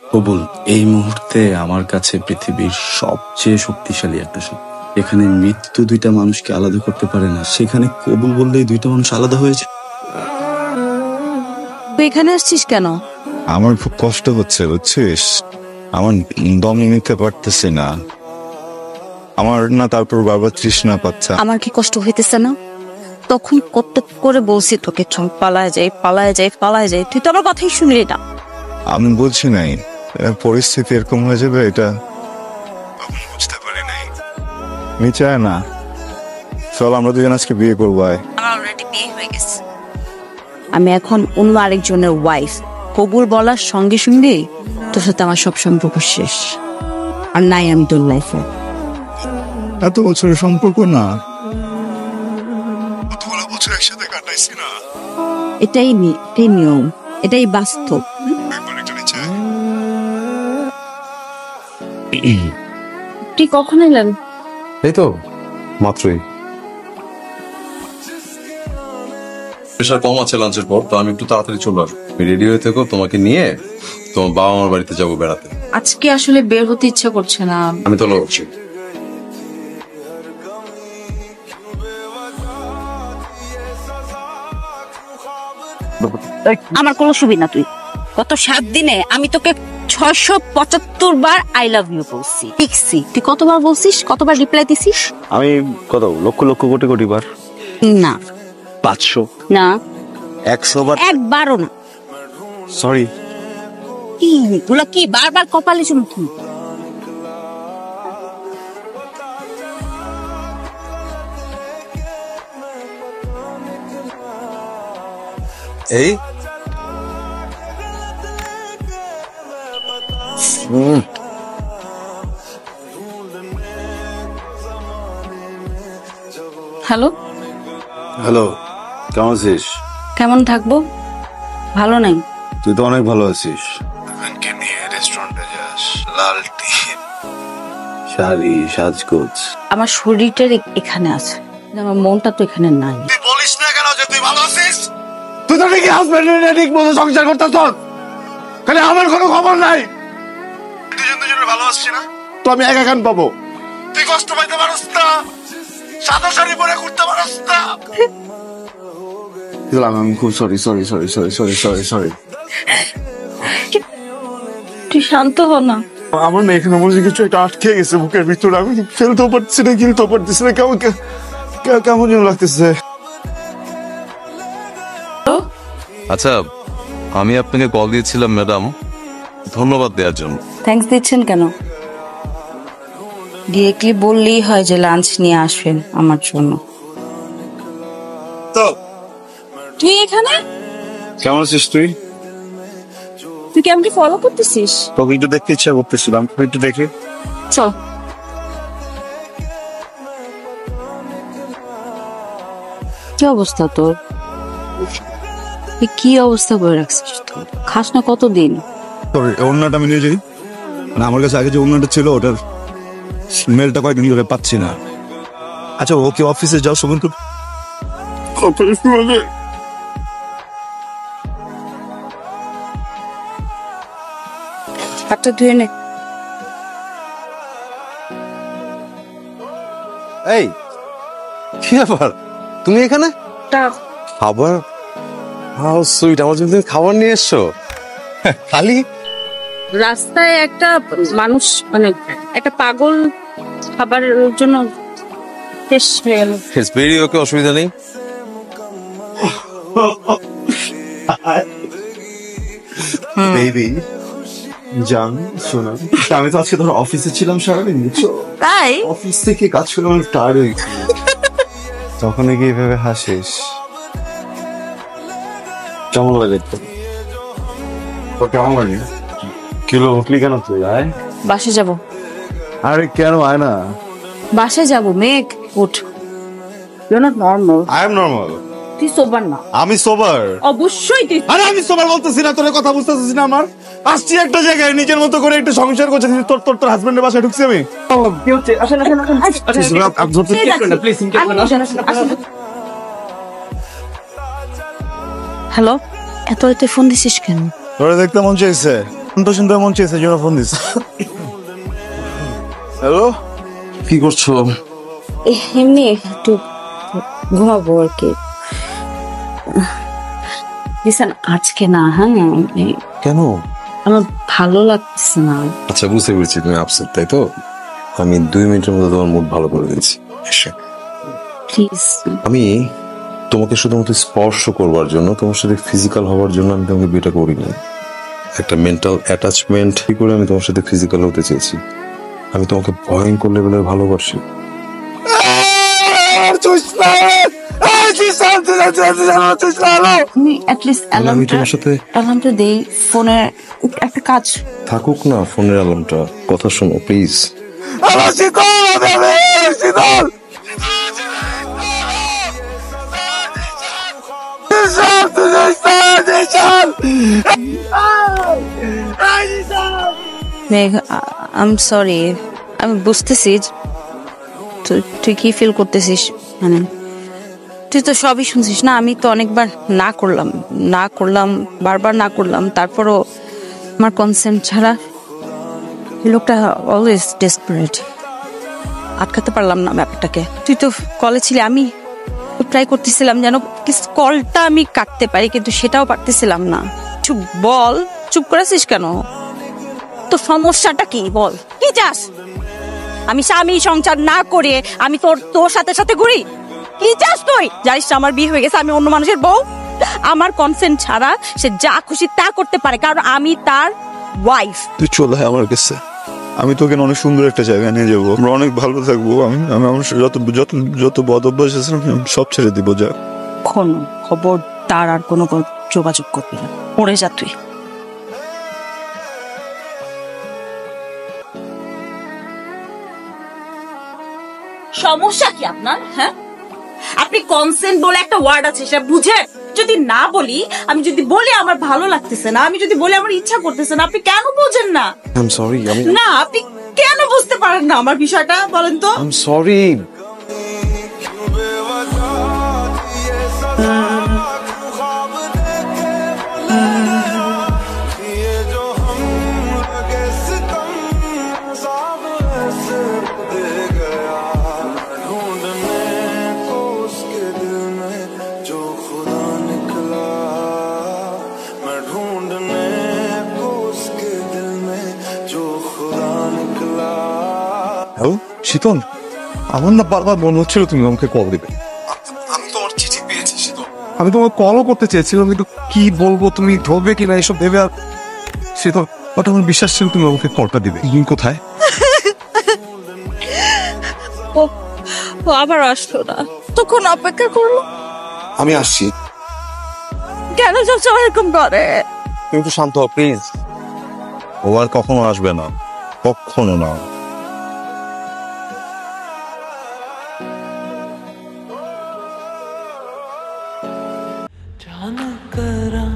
কবুল, এই মুহূর্তে আমার কাছে পৃথিবীর সবচেয়ে শক্তিশালী একটা শক্তি। এখানে মৃত্যু দুইটা মানুষকে আলাদা করতে পারে না, সেখানে কবুল বললেই দুইটা মানুষ আলাদা হয়ে যায়। তুই এখানে আসছিস কেন? আমার খুব কষ্ট হচ্ছে বুঝছিস, আমার দম নিতে পারতেছি না আমার না, তারপর বারবার তৃষ্ণা পাচ্ছে। আমার কি কষ্ট হইতেছে না? তখন কত করে বলছি তোকে চল পালায় যাই পালায় যাই পালায় যাই, তুই তো আমার কথাই শুনলি না। আমি বলছি নাই পরিস্থিতি এরকম হয়ে যাবে, এটা বুঝতে পারি নাই। আমি চাই না চল আমরা দুজন আজকে বিয়ে করবো। আমার অলরেডি বিয়ে হয়ে গেছে, আমি এখন অন্য আরেকজনের ওয়াইফ। কবুল বলার সঙ্গে সঙ্গে তোর সাথে আমার সব সম্পর্ক শেষ, আর নাই আমি তোর লাইফে। এত বছরের সম্পর্ক না, কতগুলো বছর একসাথে কাটাইছি না। এটাই নিয়ম, এটাই বাস্তব। তুই কখন এলেন? এই তো মাত্রই। প্রেশার কম আছে লাঞ্চের পর, তো আমি একটু তাড়াতাড়ি চলে আসবো। রেডি হয়ে থেকো, তোমাকে নিয়ে তোমার বাবা মার বাড়িতে যাবো বেড়াতে। আজকে আসলে বের হতে ইচ্ছা করছে না। আমি তো লড়ছি। আমার কোনো সুবিধা, তুই গত 7 দিনে আমি তোকে 675 বার আই লাভ ইউ বলছি, দেখছি তুই কতবার বলছিস, কতবার রিপ্লাই দিছিস? আমি কত লক্ষ লক্ষ কোটি কোটি বার। না 500 না 100 বার। একবারও না। সরি। এগুলো কি বারবার কপালে চুমকি? এই হ্যালো হ্যালো, কেমন আছিস? কেমন থাকবো, ভালো নাই। তুই তো অনেক ভালো আছিস। নিয়ে রেস্টুরেন্টে যাস, লাল টি, শাড়ি, সাজগোজ। আমার শরীরটা এখানে আছে, কিন্তু আমার মনটা তো এখানে নাই। তুই বলিস না কেন যে তুই ভালো আছিস? তুই তো নাকি হাজবেন্ড ঠিক মতো সংসার করতেছ, খালি আমার কোনো খবর নাই। দুজনে ভালো আছিস না তো আমি একা কেন পাবো? তুই কষ্ট পাইতে পারস না, সাদা শাড়ি পরে ঘুরতে পারস না। আমি খুব sorry sorry sorry sorry sorry sorry sorry. তুই শান্ত হ না। আমার না এখানে মনে কিছু একটা আটকে গেছে বুকের ভিতরে, আমি ফেলতেও পারছি না, গিলতেও পারতেছি না, কেমন কেমন যেন লাগতেছে। আচ্ছা, আমি আপনাকে কল দিয়েছিলাম ম্যাডাম, ধন্যবাদ দেওয়ার জন্য। থ্যাঙ্কস দিচ্ছেন কেন? ডিরেক্টলি বললেই হয় যে লাঞ্চ নিয়ে আসবেন আমার জন্য। তো তুই এখানে? কেমন আছিস তুই? তুই কি আমাকে ফলো করতেছিস? তোকে একটু দেখতে ইচ্ছা করতেছিলাম, একটু দেখে চল। কি অবস্থা তোর? কি অবস্থা করে রাখছিস তোর? খাস না কতদিন? তোর ওড়নাটা আমি নিয়ে যাই, মানে আমার কাছে আগে যে ওড়নাটা ছিল ওটার স্মেলটা কয়েকদিন ধরে পাচ্ছি না। আচ্ছা ওকে অফিসে যাও সময় তো হাতটা ধুয়ে নে। এই কি ব্যাপার, তুমি এখানে? খাবার? হাউ সুইট, আমার জন্য তুমি খাবার নিয়ে এসছো। খালি রাস্তায় একটা মানুষ, মানে একটা পাগল খাবারের জন্য শেষ হয়ে গেল। ইটস ভেরি ওকে, অসুবিধা নেই। বেবি জান শোনা, আমি তো আজকে ধর অফিসে ছিলাম সারাদিন, বুঝছো? তাই অফিস থেকে কাজ করে আমি টায়ার্ড হয়ে গেছি। তখন গিয়ে ভেবে হাসিস, কেমন লাগে? তোর কেমন লাগে? কিলো উঠলি কেন তুই? আয় বাসে যাব। আরে কেন আয় না? বাসে যাব মেঘ, উঠ। You not normal. I am normal. তুই সোবার না। আমি সোবার। অবশ্যই তুই। আরে আমি সোবার বলতেছি না, তোর কথা বুঝতেছিস না। আমার আসছি একটা জায়গায় নিজের মতো করে একটু সংসার করছি, তোর তোর তোর হাজবেন্ডের বাসায় ঢুকছি আমি। হ্যালো, এত রাতে ফোন দিছিস কেন? তোরে দেখতে মন চাইছে, তো শুনতে মন চেয়েছে জন্য ফোন দিস। হ্যালো, কি করছো? এমনি একটু ঘুমাবো আর কি। লিসেন, আজকে না, হ্যাঁ কেন? আমার ভালো লাগছে না। আচ্ছা, বুঝতে পেরেছি তুমি আপসেট, তাই তো? আমি 2 মিনিটের মধ্যে তোমার মুড ভালো করে দিচ্ছি। প্লিজ। আমি তোমাকে শুধুমাত্র স্পর্শ করবার জন্য, তোমার সাথে ফিজিক্যাল হওয়ার জন্য আমি তোমাকে বিয়েটা করিনি। একটা মেন্টাল অ্যাটাচমেন্ট করে আমি তোমার সাথে ফিজিক্যাল হতে চেয়েছি। আমি তোমাকে ভয়ঙ্কর লেভেলের ভালোবাসি। তুমি অ্যাটলিস্ট আমি তোমার সাথে অ্যালার্মটা দেই ফোনে, একটা কাজ। থাকুক না ফোনের অ্যালার্মটা, কথা শোনো প্লিজ। মেঘ, আই এম সরি। আমি বুঝতেছি তুই কি ফিল করতেছিস। মানে তুই তো সবই শুনছিস না। আমি তো অনেকবার না করলাম বারবার না করলাম, তারপরও আমার কনসেন্ট ছাড়া এই লোকটা অলওয়েজ ডেসপারেট। আটকাতে পারলাম না ব্যাপারটাকে। তুই তো কলে ছিলি, আমি ট্রাই করতেছিলাম যেন কলটা আমি কাটতে পারি, কিন্তু সেটাও পারতেছিলাম না। চুপ বল, চুপ করেছিস কেন? তো সমস্যাটা কি বল, কি চাস? আমি স্বামী সংসার না করে আমি তোর সাথে সাথে ঘুরি? কি চাস তুই? জানিস আমার বিয়ে হয়ে গেছে, আমি অন্য মানুষের বউ। আমার কনসেন্ট ছাড়া সে যা খুশি তা করতে পারে, কারণ আমি তার ওয়াইফ। তুই চলে আয় আমার কাছে, আমি তোকে অনেক সুন্দর একটা জায়গায় নিয়ে যাবো, আমরা অনেক ভালো থাকবো। আমি আমি আমার যত যত যত বদ অভ্যাস আছে আমি সব ছেড়ে দিব। যা খবর তার আর কোনো যোগাযোগ করবি না, পড়ে যা তুই। সমস্যা কি আপনার? হ্যাঁ, আপনি কনসেন্ট বলে একটা ওয়ার্ড আছে, সেটা বুঝে যদি না বলি, আমি যদি বলি আমার ভালো লাগতেছে না, আমি যদি বলি আমার ইচ্ছা করতেছে না, আপনি কেন বোঝেন না? I am sorry. না, আপনি কেন বুঝতে পারেন না আমার বিষয়টা, বলেন তো? I am sorry. হ্যালো শীতল, আমার না বারবার মনে হচ্ছিল তুমি আমাকে কল দিবে। আমি তোমার চিঠি পেয়েছি শীতল। আমি তোমাকে কলও করতে চেয়েছিলাম, কিন্তু কি বলবো, তুমি ধরবে কিনা এসব ভেবে। আর শীতল, ওটা আমার বিশ্বাস ছিল তুমি আমাকে কলটা দিবে। তুমি কোথায়? ও আবার আসলো না, তখন অপেক্ষা করলো। আমি আসছি। কেন সবসময় এরকম করে? তুমি একটু শান্ত হও প্লিজ। ও আর কখনো আসবে না, কখনো না। जान करा